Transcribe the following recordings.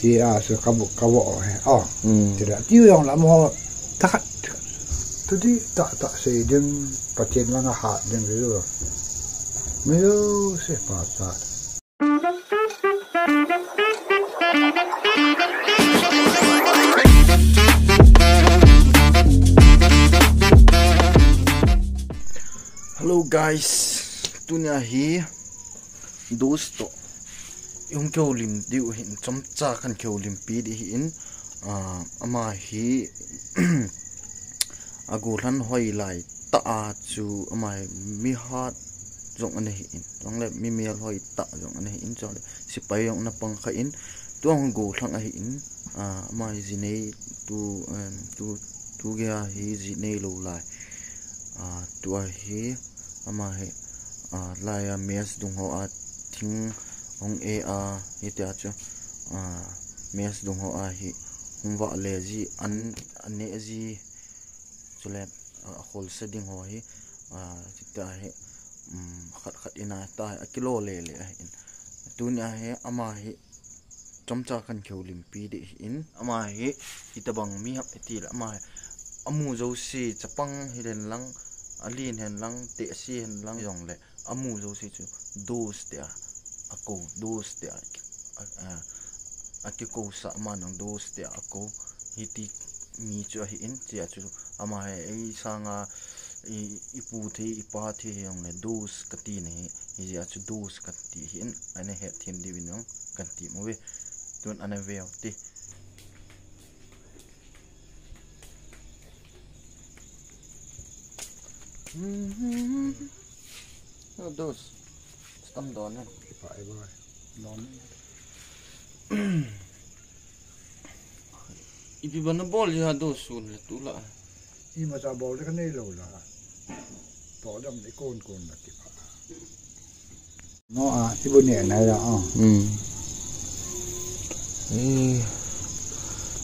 chị sự cabo hay thì là tiêu dùng lắm họ thắt tôi đi tạ xây dựng phát triển là hạt những cái rồi mấy đứa sẽ phát ra Hello guys, tunia hi dosto yung kyo lim diu hin chomcha kan kyo lim pi di hin ama hi agulan hoi lai ta chu ama mi hat jong ane hin jong le mi mel hoi ta jong ane hin chole sipai yong na pang kha in tuang go thlang a hin ama ji nei tu ga hi ji nei lo lai tu a hi ama he laya mes dung ho a thing hong e a hitia chu mes dung ho a hi humwa le ji ane ji chule hol setting ho hi ta he khat ina ta a kilo le a in tunia he ama hi chomcha kan kheulim pi de in ama hi itabang mi hap etil ama amu zo si chapang hilen lang alin hen lang te si hen lang yong le amu zo si chu dos te ako dos te akiko sa manang dos te ako hiti mi chu hi in chia chu ama he sanga ipu the ipa the yong le dos kati ne hi ya chu dos kati hin ane he thim di winong kanti mo we tun ane we ti dos stam don ne phải rồi non ipi bana bol ya dos sun le tu la nhưng mà sao bol cái này lâu là tỏ ra cái con là cái phải nó cái bên này này là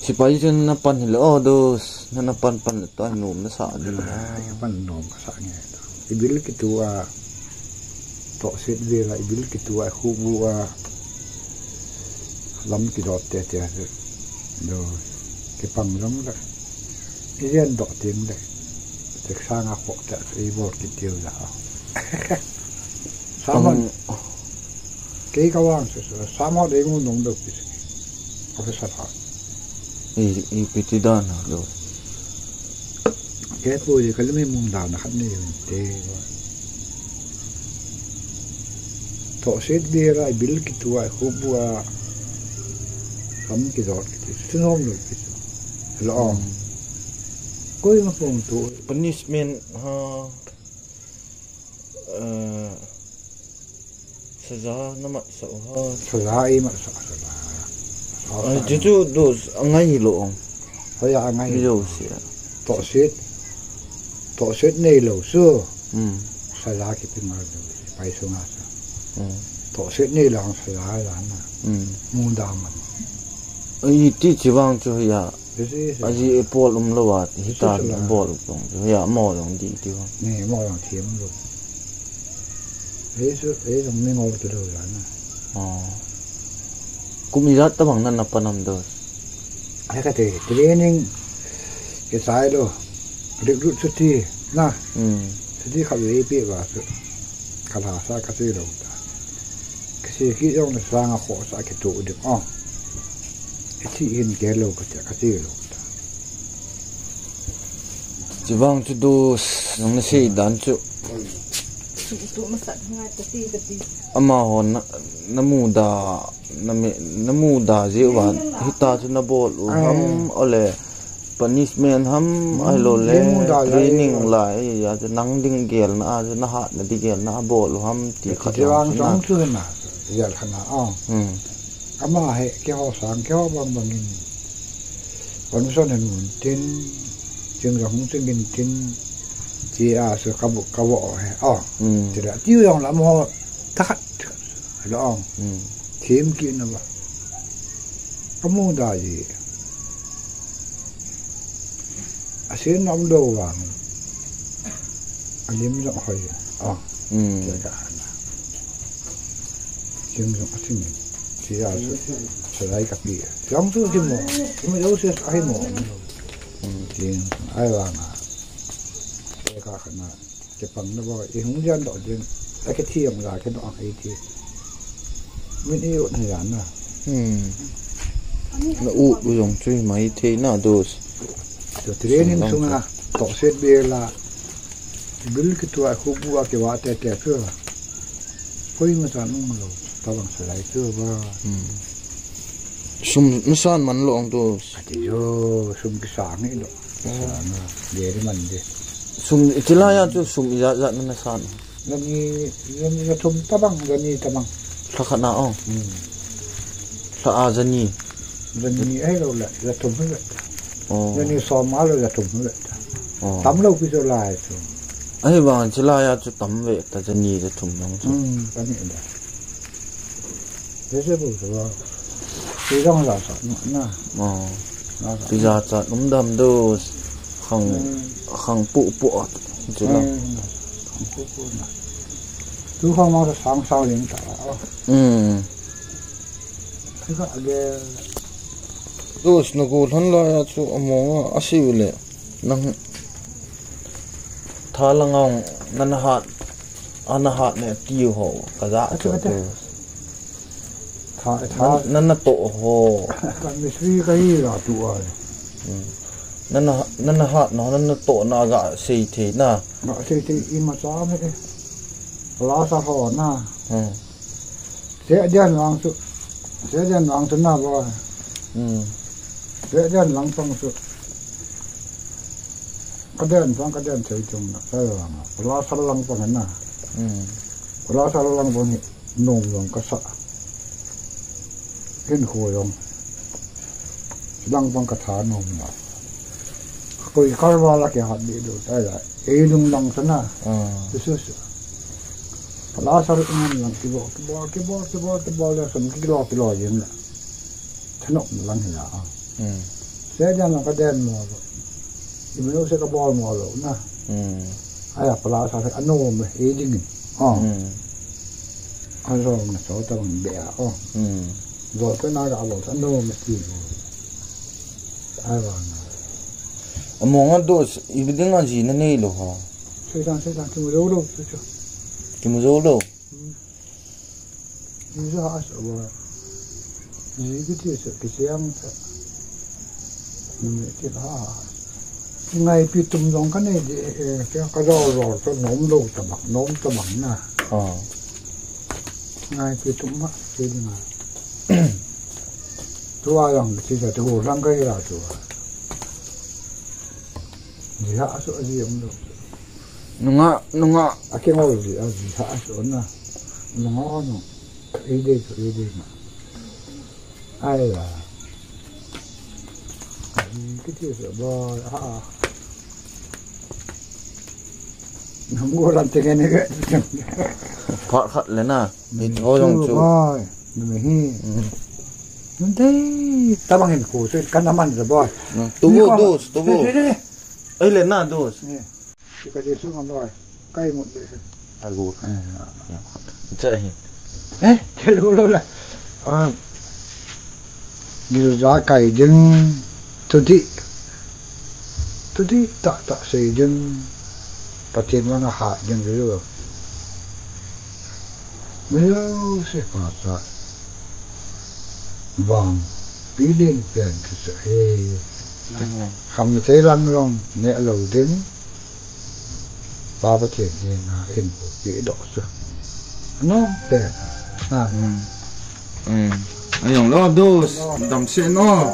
si pai chen na pan hilo dos na pan to num na sa din pan num sa nghe ibil kitua to set về lại ibil kitua khu bua lắm cái đọt tè rồi cái bằng lắm đó cái dân đọt tiếng đấy thực sang à họ sẽ đi một cái tiêu là sao mà cái câu ăn sao mà để ngon nồng được cái phải sao i pitidan lo cái bôi thì cái mấy mùng đào nó khát này thế thọ xét về lại bil cái tuổi khu bua lắm cái đọt cái thứ không được cái lo coi mà không tuổi punishment ha saza namat sa ha saza mà saza Juju dos ngay lộn, hay là ngay video xịa, tọt xếp này lâu xưa, sai lá cái bên ngoài bay xuống à, tọt xếp này là sai lá là na, mua đam mà, ấy tí chỉ vang cho ya, à gì Apple lâu à, hít ta bol luôn, cho ya mò lòng đi tiêu, này mò lòng thiếm luôn, ấy trong mấy ngô từ đầu là na, kumilat tabang na napanam dos. Ay kate training cái sai lo, recruit suti na, suti khawi pi ba su, khala sa kasi lo ta, kasi ki jong na sa nga kho sa ke tu de chi in ke lo ka kasi lo ta. Jibang tu dos nang na si dan chu. Tu masak ngai kasi ama hon namuda jewa hita chu na bol ham ole punishment ham alo le training lai ya nang ding gel na na ha na di gel na bol ham ti khat Jawang sang chu na ya khana ama he ke ho sang ke ho bang bangin kon so nen mun tin jeng rong jeng tin chị sự cabo hay thì là tiêu dùng lắm họ thắt đó kiếm kia nó mà có mua đài gì xin năm đầu vàng liếm rộng hơi cái cả chừng rộng xin chị sự lại cặp đi giống thứ cái mỏ nhưng mà dấu sẽ ai mỏ thì ai làm à cái cả khả năng cái bằng nó gọi thì hướng dẫn đó chứ cái thiềm là cái đoạn ấy thì mình yêu này là nó u dùng chui máy thế nào đồ rồi training xuống là tổ set bia là bil cái tuổi khu bua cái vạt tè chưa khơi mà sao nó lâu tao bằng sợi lại chưa và sum nó san man long đồ thì jo sum cái sáng ấy đó sáng để mình đi sum chỉ là ya chứ sum ya ya nó san lần thùng tao bằng sao khả nào sao à dân nhỉ lần ấy đâu lại là thùng hết lần này xò má rồi là thùng hết tắm lâu bây giờ lại rồi ấy bạn chỉ là ya chứ tắm về ta dân nhỉ để thùng nóng tắm nhẹ đấy thế sẽ bù rồi thì trong là sợ nè bây giờ chợ nấm đầm đồ hàng phụ chỉ là chú không mau sáng sau liền cả cái gọi là đồ nó cố thân là chú mong à xíu lệ năng thà là ngon anh hạt này tiêu hồ cả giá cho thà nó tổ hồ cái mình suy cái gì là tụ rồi nó hạt nó tổ nó gạ xì thế nè nó xì thì im mà sao mới thế lá sao họ na sẽ đen vàng số nào rồi sẽ đen vàng phong số cái đen thấy chung là sai rồi lá sao lăng phong na lá sao lăng phong nồng lòng cái sợ cái khối lòng lăng phong cái thả nồng mà coi coi vào là cái hạt bị được đây là ấy lung lăng thế nào chứ lá sao cũng lăng cái bộ là xong cái lò gì nữa thế nó cũng lăng hả sẽ ra là cái đen mò rồi thì mình sẽ có bò mò rồi nè ai là lá sao phải ăn nôm mà ấy đi nghỉ ăn rồi mà số tao bằng bẻ rồi cái nào đã bảo ăn nôm mà gì rồi ai bảo mong anh đồ ibidin anh gì nên lo ha xây sang cái mùi dâu đâu cái mùi dâu đâu như thế hả sợ rồi gì cái gì sợ cái xem mình cái đó ngày bị tụm giống cái này cái rau rồi cho nóng đâu cho bằng nè ngày bị tụm á thì mà tôi ai rằng thì là tôi sang cái là tôi gì hạ sợ gì không được nó ngã cái ngồi gì hạ sợ nè nó ngó nó ý đi mà ai là cái chuyện sợ bò không có làm thế này cái phật khật lên à mình thôi không chú rồi mình hi mình thấy ta bằng hình khổ rồi cắn nắm ăn rồi bò tu vô ấy lên à đồ cái gì xuống rồi cây một cái à gù chạy ấy cái lâu là như giá cày dân tôi đi tạ xây dân tạ tiền mà nó hạ dân rồi bây giờ sẽ phát ra vàng bí lên tiền cái sự không thấy lăng long nhẹ đầu đến ba cái tiền này là hình của kỹ độ rồi nó đẹp anh dùng lo đồ đầm xe nó